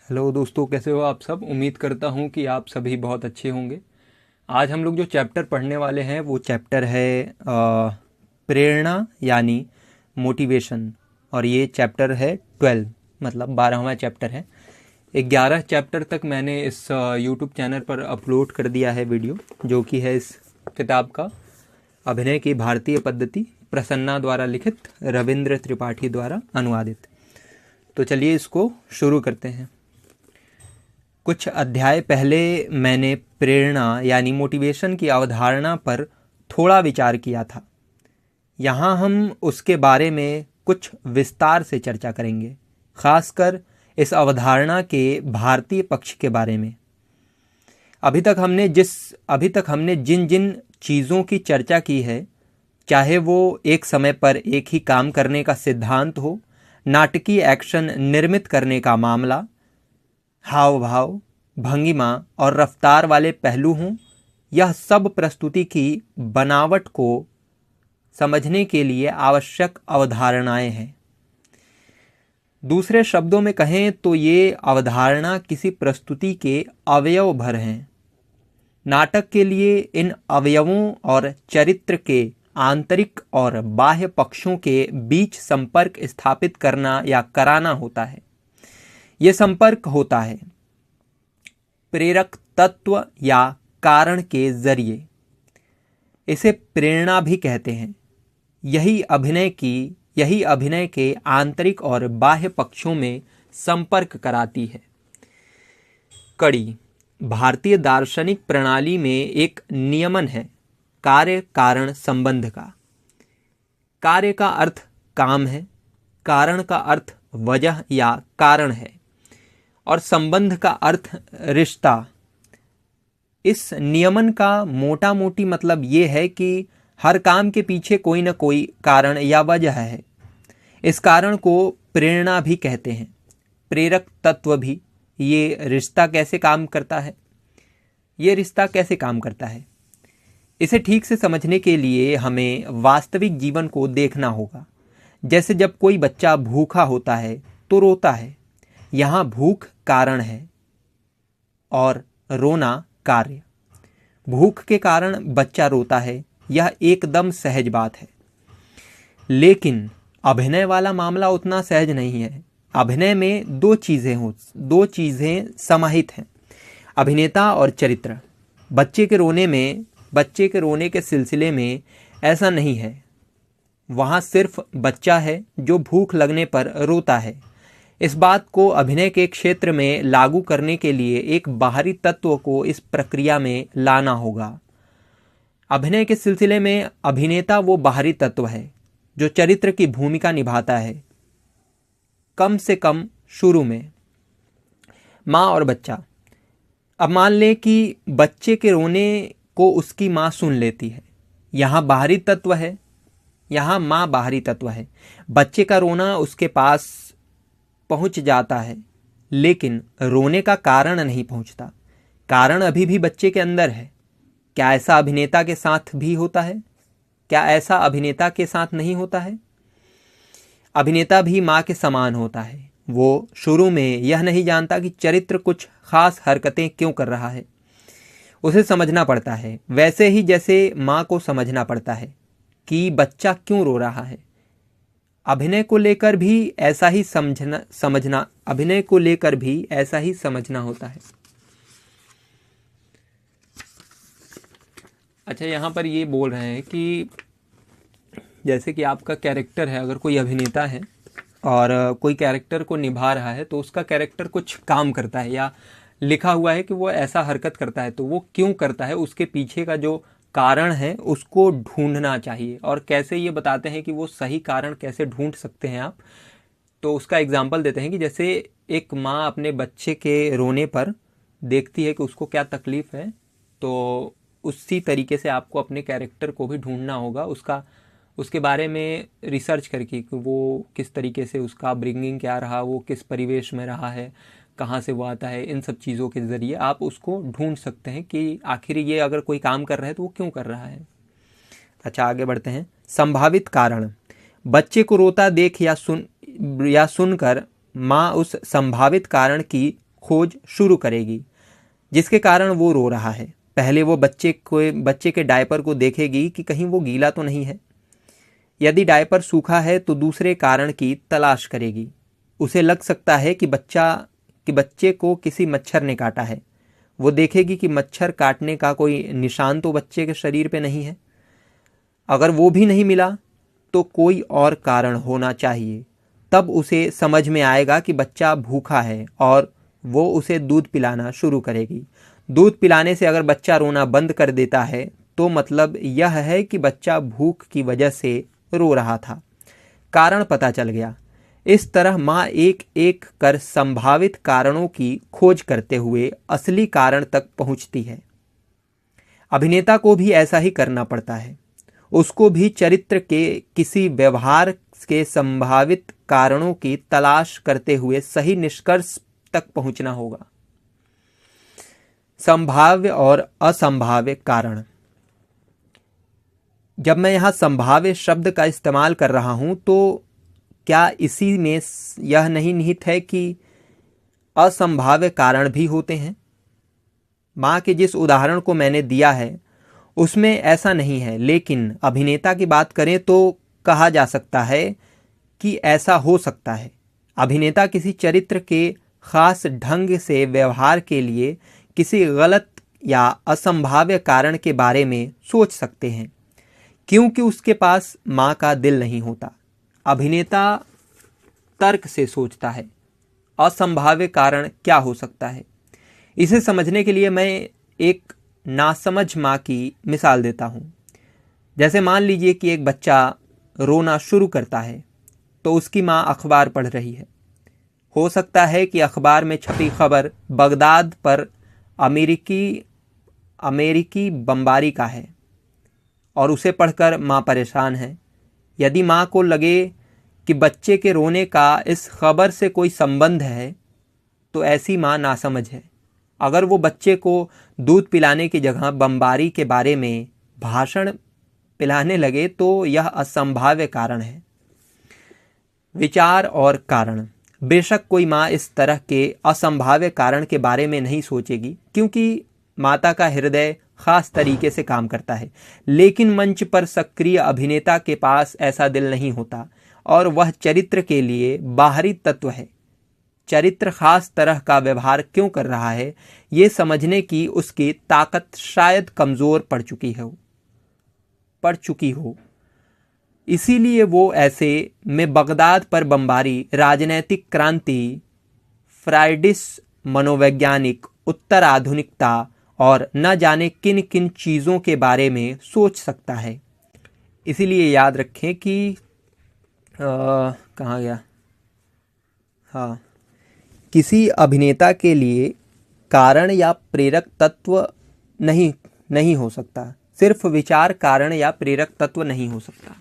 Hello दोस्तों, कैसे हो आप सब। उम्मीद करता हूँ कि आप सभी बहुत अच्छे होंगे। आज हम लोग जो चैप्टर पढ़ने वाले हैं वो चैप्टर है प्रेरणा यानी मोटिवेशन। और ये चैप्टर है 12, मतलब 12वां चैप्टर है। 11 चैप्टर तक मैंने इस यूट्यूब चैनल पर अपलोड कर दिया है वीडियो, जो कि है इस किताब का अभिनय की भारतीय पद्धति, प्रसन्ना द्वारा लिखित, रविंद्र त्रिपाठी द्वारा अनुवादित। तो चलिए इसको शुरू करते हैं। कुछ अध्याय पहले मैंने प्रेरणा यानी मोटिवेशन की अवधारणा पर थोड़ा विचार किया था। यहाँ हम उसके बारे में कुछ विस्तार से चर्चा करेंगे, खासकर इस अवधारणा के भारतीय पक्ष के बारे में। अभी तक हमने जिन जिन चीज़ों की चर्चा की है, चाहे वो एक समय पर एक ही काम करने का सिद्धांत हो, नाटकीय एक्शन निर्मित करने का मामला, हाव भाव, भंगिमा और रफ्तार वाले पहलू हों, यह सब प्रस्तुति की बनावट को समझने के लिए आवश्यक अवधारणाएं हैं। दूसरे शब्दों में कहें तो ये अवधारणा किसी प्रस्तुति के अवयव भर हैं। नाटक के लिए इन अवयवों और चरित्र के आंतरिक और बाह्य पक्षों के बीच संपर्क स्थापित करना या कराना होता है। यह संपर्क होता है प्रेरक तत्व या कारण के जरिए। इसे प्रेरणा भी कहते हैं। यही अभिनय के आंतरिक और बाह्य पक्षों में संपर्क कराती है। कड़ी भारतीय दार्शनिक प्रणाली में एक नियमन है कार्य कारण संबंध का। कार्य का अर्थ काम है, कारण का अर्थ वजह या कारण है, और संबंध का अर्थ रिश्ता। इस नियमन का मोटा मोटी मतलब ये है कि हर काम के पीछे कोई ना कोई कारण या वजह है। इस कारण को प्रेरणा भी कहते हैं, प्रेरक तत्व भी। ये रिश्ता कैसे काम करता है, इसे ठीक से समझने के लिए हमें वास्तविक जीवन को देखना होगा। जैसे जब कोई बच्चा भूखा होता है तो रोता है। यहाँ भूख कारण है और रोना कार्य। भूख के कारण बच्चा रोता है, यह एकदम सहज बात है। लेकिन अभिनय वाला मामला उतना सहज नहीं है। अभिनय में दो चीज़ें समाहित हैं, अभिनेता और चरित्र। बच्चे के रोने के सिलसिले में ऐसा नहीं है। वहाँ सिर्फ बच्चा है जो भूख लगने पर रोता है। इस बात को अभिनय के क्षेत्र में लागू करने के लिए एक बाहरी तत्व को इस प्रक्रिया में लाना होगा। अभिनय के सिलसिले में अभिनेता वो बाहरी तत्व है जो चरित्र की भूमिका निभाता है। कम से कम शुरू में माँ और बच्चा। अब मान लें कि बच्चे के रोने को उसकी माँ सुन लेती है। यहाँ माँ बाहरी तत्व है। बच्चे का रोना उसके पास पहुंच जाता है, लेकिन रोने का कारण नहीं पहुंचता। कारण अभी भी बच्चे के अंदर है। क्या ऐसा अभिनेता के साथ भी होता है? क्या ऐसा अभिनेता के साथ नहीं होता है? अभिनेता भी माँ के समान होता है। वो शुरू में यह नहीं जानता कि चरित्र कुछ खास हरकतें क्यों कर रहा है। उसे समझना पड़ता है, वैसे ही जैसे माँ को समझना पड़ता है कि बच्चा क्यों रो रहा है। अभिनय को लेकर भी ऐसा ही समझना होता है। अच्छा, यहाँ पर ये बोल रहे हैं कि जैसे कि आपका कैरेक्टर है, अगर कोई अभिनेता है और कोई कैरेक्टर को निभा रहा है तो उसका कैरेक्टर कुछ काम करता है या लिखा हुआ है कि वो ऐसा हरकत करता है, तो वो क्यों करता है, उसके पीछे का जो कारण है उसको ढूंढना चाहिए। और कैसे ये बताते हैं कि वो सही कारण कैसे ढूंढ सकते हैं आप, तो उसका एग्जाम्पल देते हैं कि जैसे एक माँ अपने बच्चे के रोने पर देखती है कि उसको क्या तकलीफ़ है, तो उसी तरीके से आपको अपने कैरेक्टर को भी ढूंढना होगा, उसके बारे में रिसर्च करके कि वो किस तरीके से, उसका ब्रिंगिंग क्या रहा, वो किस परिवेश में रहा है, कहाँ से वो आता है। इन सब चीज़ों के ज़रिए आप उसको ढूंढ सकते हैं कि आखिर ये अगर कोई काम कर रहा है तो वो क्यों कर रहा है। अच्छा, आगे बढ़ते हैं। संभावित कारण। बच्चे को रोता देख या सुनकर माँ उस संभावित कारण की खोज शुरू करेगी, जिसके कारण वो रो रहा है। पहले वो बच्चे के डायपर को देखेगी कि कहीं वो गीला तो नहीं है। यदि डायपर सूखा है तो दूसरे कारण की तलाश करेगी। उसे लग सकता है कि बच्चे को किसी मच्छर ने काटा है। वो देखेगी कि मच्छर काटने का कोई निशान तो बच्चे के शरीर पे नहीं है। अगर वो भी नहीं मिला तो कोई और कारण होना चाहिए। तब उसे समझ में आएगा कि बच्चा भूखा है और वो उसे दूध पिलाना शुरू करेगी। दूध पिलाने से अगर बच्चा रोना बंद कर देता है तो मतलब यह है कि बच्चा भूख की वजह से रो रहा था। कारण पता चल गया। इस तरह माँ एक एक कर संभावित कारणों की खोज करते हुए असली कारण तक पहुंचती है। अभिनेता को भी ऐसा ही करना पड़ता है। उसको भी चरित्र के किसी व्यवहार के संभावित कारणों की तलाश करते हुए सही निष्कर्ष तक पहुंचना होगा। संभाव्य और असंभाव्य कारण। जब मैं यहाँ संभाव्य शब्द का इस्तेमाल कर रहा हूं तो क्या इसी में यह नहीं निहित है कि असंभाव्य कारण भी होते हैं? माँ के जिस उदाहरण को मैंने दिया है उसमें ऐसा नहीं है, लेकिन अभिनेता की बात करें तो कहा जा सकता है कि ऐसा हो सकता है। अभिनेता किसी चरित्र के खास ढंग से व्यवहार के लिए किसी गलत या असंभाव्य कारण के बारे में सोच सकते हैं, क्योंकि उसके पास माँ का दिल नहीं होता। अभिनेता तर्क से सोचता है असंभाव्य कारण क्या हो सकता है। इसे समझने के लिए मैं एक नासमझ माँ की मिसाल देता हूँ। जैसे मान लीजिए कि एक बच्चा रोना शुरू करता है तो उसकी माँ अखबार पढ़ रही है। हो सकता है कि अखबार में छपी खबर बगदाद पर अमेरिकी बमबारी का है और उसे पढ़कर माँ परेशान है। यदि माँ को लगे कि बच्चे के रोने का इस खबर से कोई संबंध है तो ऐसी माँ नासमझ है। अगर वो बच्चे को दूध पिलाने की जगह बमबारी के बारे में भाषण पिलाने लगे तो यह असंभाव्य कारण है। विचार और कारण। बेशक कोई माँ इस तरह के असंभाव्य कारण के बारे में नहीं सोचेगी, क्योंकि माता का हृदय खास तरीके से काम करता है। लेकिन मंच पर सक्रिय अभिनेता के पास ऐसा दिल नहीं होता और वह चरित्र के लिए बाहरी तत्व है। चरित्र खास तरह का व्यवहार क्यों कर रहा है, ये समझने की उसकी ताकत शायद कमजोर पड़ चुकी हो। इसीलिए वो ऐसे में बगदाद पर बमबारी, राजनैतिक क्रांति, फ्राइडिस मनोवैज्ञानिक, उत्तर आधुनिकता और न जाने किन किन चीज़ों के बारे में सोच सकता है। इसीलिए याद रखें कि कहाँ गया, हाँ, किसी अभिनेता के लिए कारण या प्रेरक तत्व नहीं हो सकता। सिर्फ विचार कारण या प्रेरक तत्व नहीं हो सकता।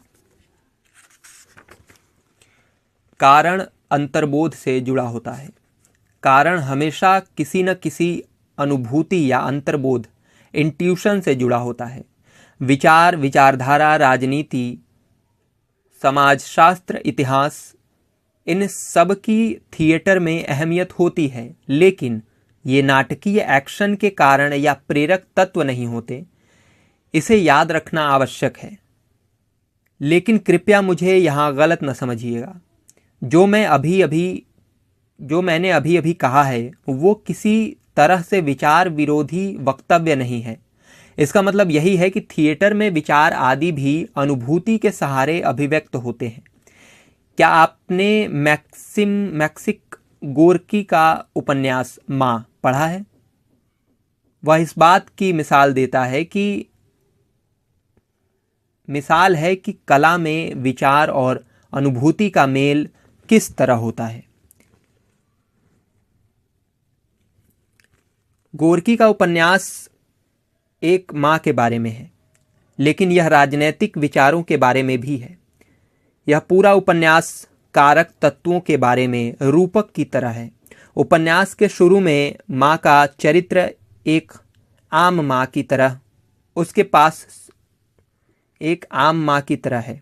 कारण अंतर्बोध से जुड़ा होता है। कारण हमेशा किसी न किसी अनुभूति या अंतर्बोध, इंट्यूशन से जुड़ा होता है। विचार, विचारधारा, राजनीति, समाजशास्त्र, इतिहास, इन सब की थिएटर में अहमियत होती है, लेकिन ये नाटकीय एक्शन के कारण या प्रेरक तत्व नहीं होते। इसे याद रखना आवश्यक है। लेकिन कृपया मुझे यहाँ गलत न समझिएगा। जो मैंने अभी अभी कहा है वो किसी तरह से विचार विरोधी वक्तव्य नहीं है। इसका मतलब यही है कि थिएटर में विचार आदि भी अनुभूति के सहारे अभिव्यक्त होते हैं। क्या आपने मैक्सिक गोर्की का उपन्यास माँ पढ़ा है? वह इस बात की मिसाल है कि कला में विचार और अनुभूति का मेल किस तरह होता है। गोर्की का उपन्यास एक माँ के बारे में है, लेकिन यह राजनैतिक विचारों के बारे में भी है। यह पूरा उपन्यास कारक तत्वों के बारे में रूपक की तरह है। उपन्यास के शुरू में माँ का चरित्र एक आम माँ की तरह है।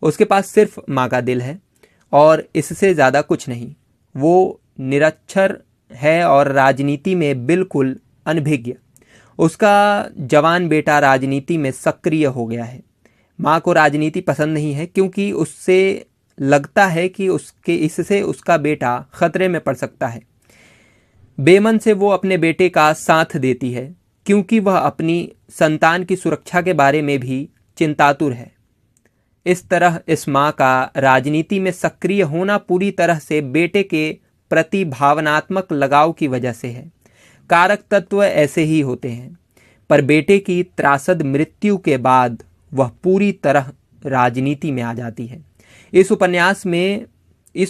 उसके पास सिर्फ माँ का दिल है और इससे ज़्यादा कुछ नहीं। वो निरक्षर है और राजनीति में बिल्कुल अनभिज्ञ। उसका जवान बेटा राजनीति में सक्रिय हो गया है। माँ को राजनीति पसंद नहीं है क्योंकि उससे लगता है कि इससे उसका बेटा खतरे में पड़ सकता है। बेमन से वो अपने बेटे का साथ देती है क्योंकि वह अपनी संतान की सुरक्षा के बारे में भी चिंतातुर है। इस तरह इस माँ का राजनीति में सक्रिय होना पूरी तरह से बेटे के प्रति भावनात्मक लगाव की वजह से है। कारक तत्व ऐसे ही होते हैं, पर बेटे की त्रासद मृत्यु के बाद वह पूरी तरह राजनीति में आ जाती है। इस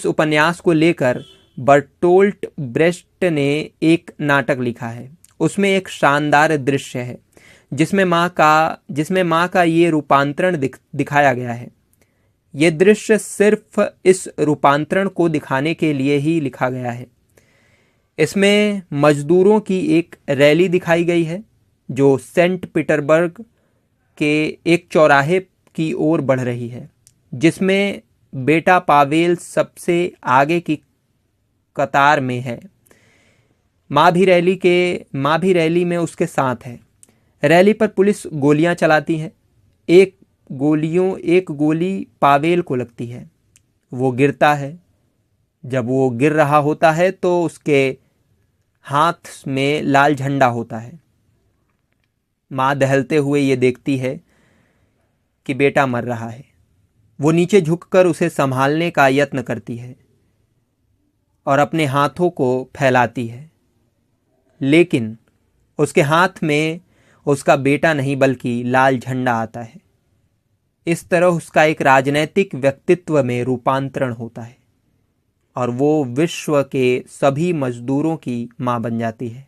उपन्यास को लेकर बर्टोल्ट ब्रेस्ट ने एक नाटक लिखा है। उसमें एक शानदार दृश्य है जिसमें माँ का ये रूपांतरण दिखाया गया है। ये दृश्य सिर्फ इस रूपांतरण को दिखाने के लिए ही लिखा गया है। इसमें मजदूरों की एक रैली दिखाई गई है जो सेंट पीटर्सबर्ग के एक चौराहे की ओर बढ़ रही है, जिसमें बेटा पावेल सबसे आगे की कतार में है। माँ भी रैली में उसके साथ है। रैली पर पुलिस गोलियां चलाती है। एक गोली पावेल को लगती है। वो गिरता है। जब वो गिर रहा होता है तो उसके हाथ में लाल झंडा होता है। माँ दहलते हुए ये देखती है कि बेटा मर रहा है। वो नीचे झुककर उसे संभालने का यत्न करती है और अपने हाथों को फैलाती है, लेकिन उसके हाथ में उसका बेटा नहीं बल्कि लाल झंडा आता है। इस तरह उसका एक राजनैतिक व्यक्तित्व में रूपांतरण होता है और वो विश्व के सभी मजदूरों की मां बन जाती है।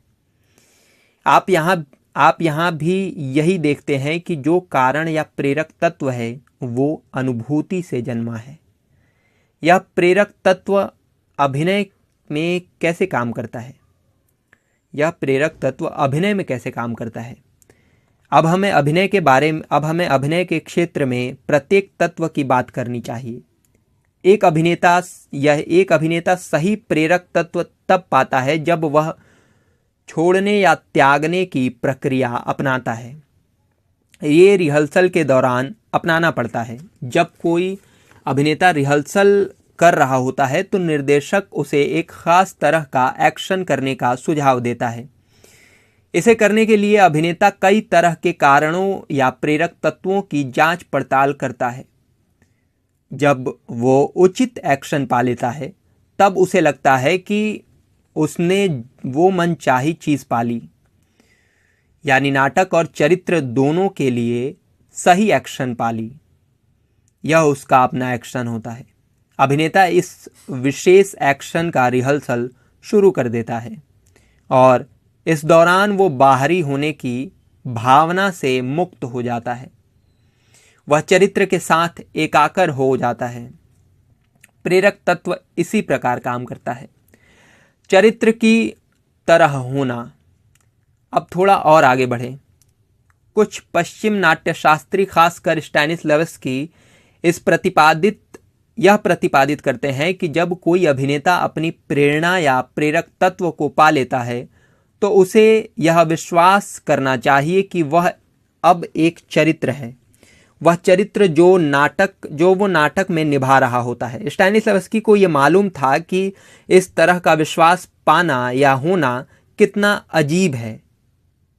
आप यहाँ भी यही देखते हैं कि जो कारण या प्रेरक तत्व है वो अनुभूति से जन्मा है। यह प्रेरक तत्व अभिनय में कैसे काम करता है? अब हमें अभिनय के क्षेत्र में प्रत्येक तत्व की बात करनी चाहिए। एक अभिनेता सही प्रेरक तत्व तब पाता है जब वह छोड़ने या त्यागने की प्रक्रिया अपनाता है। ये रिहर्सल के दौरान अपनाना पड़ता है। जब कोई अभिनेता रिहर्सल कर रहा होता है तो निर्देशक उसे एक खास तरह का एक्शन करने का सुझाव देता है। इसे करने के लिए अभिनेता कई तरह के कारणों या प्रेरक तत्वों की जांच पड़ताल करता है। जब वो उचित एक्शन पा लेता है तब उसे लगता है कि उसने वो मनचाही चीज पाली, यानी नाटक और चरित्र दोनों के लिए सही एक्शन पाली। यह उसका अपना एक्शन होता है। अभिनेता इस विशेष एक्शन का रिहर्सल शुरू कर देता है और इस दौरान वो बाहरी होने की भावना से मुक्त हो जाता है। वह चरित्र के साथ एकाकार हो जाता है। प्रेरक तत्व इसी प्रकार काम करता है। चरित्र की तरह होना। अब थोड़ा और आगे बढ़े। कुछ पश्चिम नाट्यशास्त्री खासकर स्टैनिस्लवस्की यह प्रतिपादित करते हैं कि जब कोई अभिनेता अपनी प्रेरणा या प्रेरक तत्व को पा लेता है तो उसे यह विश्वास करना चाहिए कि वह अब एक चरित्र है। वह चरित्र जो वो नाटक में निभा रहा होता है। स्टैनिस्लवस्की को यह मालूम था कि इस तरह का विश्वास पाना या होना कितना अजीब है।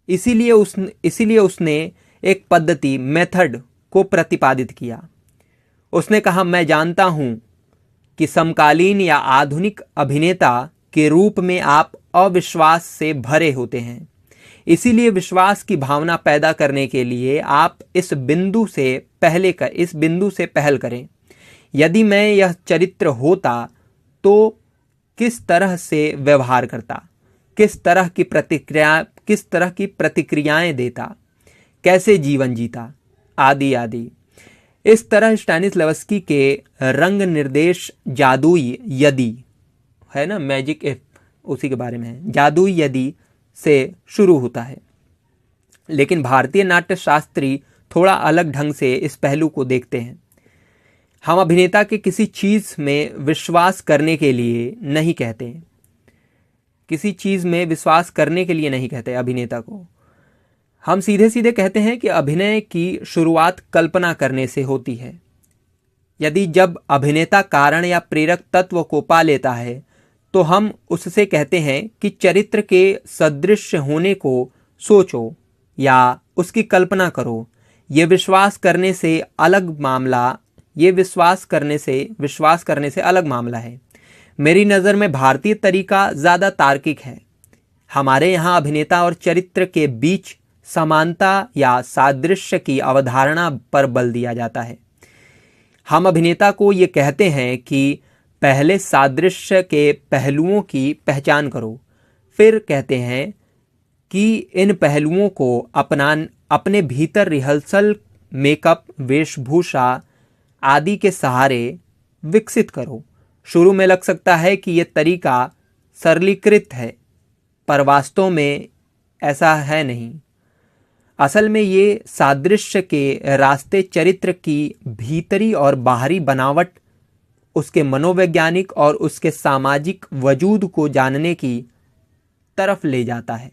इसीलिए उसने एक पद्धति मेथड को प्रतिपादित किया। उसने कहा, मैं जानता हूं कि समकालीन या आधुनिक अभिनेता के रूप में आप अविश्वास से भरे होते हैं। इसीलिए विश्वास की भावना पैदा करने के लिए आप इस बिंदु से पहल करें। यदि मैं यह चरित्र होता तो किस तरह से व्यवहार करता, किस तरह की प्रतिक्रियाएं देता, कैसे जीवन जीता, आदि आदि। इस तरह स्टैनिस्लवस्की के रंग निर्देश जादुई यदि है ना, मैजिक इफ, उसी के बारे में है, जादुई यदि से शुरू होता है। लेकिन भारतीय नाट्य शास्त्री थोड़ा अलग ढंग से इस पहलू को देखते हैं। हम अभिनेता के किसी चीज में विश्वास करने के लिए नहीं कहते, किसी चीज़ में विश्वास करने के लिए नहीं कहते अभिनेता को। हम सीधे सीधे कहते हैं कि अभिनय की शुरुआत कल्पना करने से होती है। यदि जब अभिनेता कारण या प्रेरक तत्व को पा लेता है तो हम उससे कहते हैं कि चरित्र के सदृश होने को सोचो या उसकी कल्पना करो। ये विश्वास करने से विश्वास करने से अलग मामला है। मेरी नज़र में भारतीय तरीका ज़्यादा तार्किक है। हमारे यहाँ अभिनेता और चरित्र के बीच समानता या सादृश्य की अवधारणा पर बल दिया जाता है। हम अभिनेता को ये कहते हैं कि पहले सादृश्य के पहलुओं की पहचान करो, फिर कहते हैं कि इन पहलुओं को अपने भीतर रिहर्सल, मेकअप, वेशभूषा आदि के सहारे विकसित करो। शुरू में लग सकता है कि यह तरीका सरलीकृत है, पर वास्तव में ऐसा है नहीं। असल में ये सादृश्य के रास्ते चरित्र की भीतरी और बाहरी बनावट, उसके मनोवैज्ञानिक और उसके सामाजिक वजूद को जानने की तरफ ले जाता है।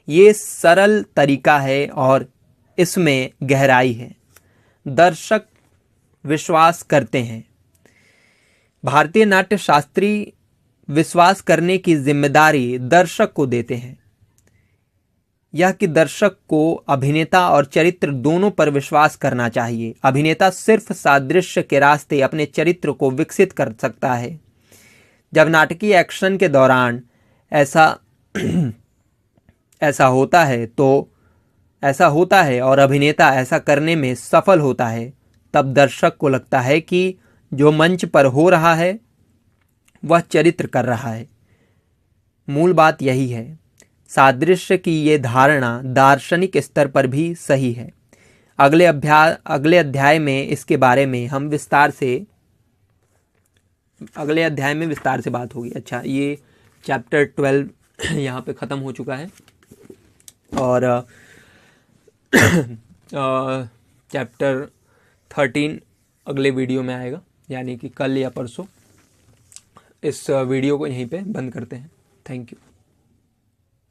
ये सरल तरीका है और इसमें गहराई है। दर्शक विश्वास करते हैं। भारतीय नाट्य शास्त्री विश्वास करने की जिम्मेदारी दर्शक को देते हैं। यह कि दर्शक को अभिनेता और चरित्र दोनों पर विश्वास करना चाहिए। अभिनेता सिर्फ सादृश्य के रास्ते अपने चरित्र को विकसित कर सकता है। जब नाटकीय एक्शन के दौरान ऐसा होता है और अभिनेता ऐसा करने में सफल होता है, तब दर्शक को लगता है कि जो मंच पर हो रहा है वह चरित्र कर रहा है। मूल बात यही है। सादृश्य की ये धारणा दार्शनिक स्तर पर भी सही है। अगले अध्याय में इसके बारे में हम विस्तार से बात होगी। अच्छा, ये चैप्टर 12 यहाँ पे ख़त्म हो चुका है और चैप्टर 13 अगले वीडियो में आएगा, यानी कि कल या परसों। इस वीडियो को यहीं पे बंद करते हैं। Thank you.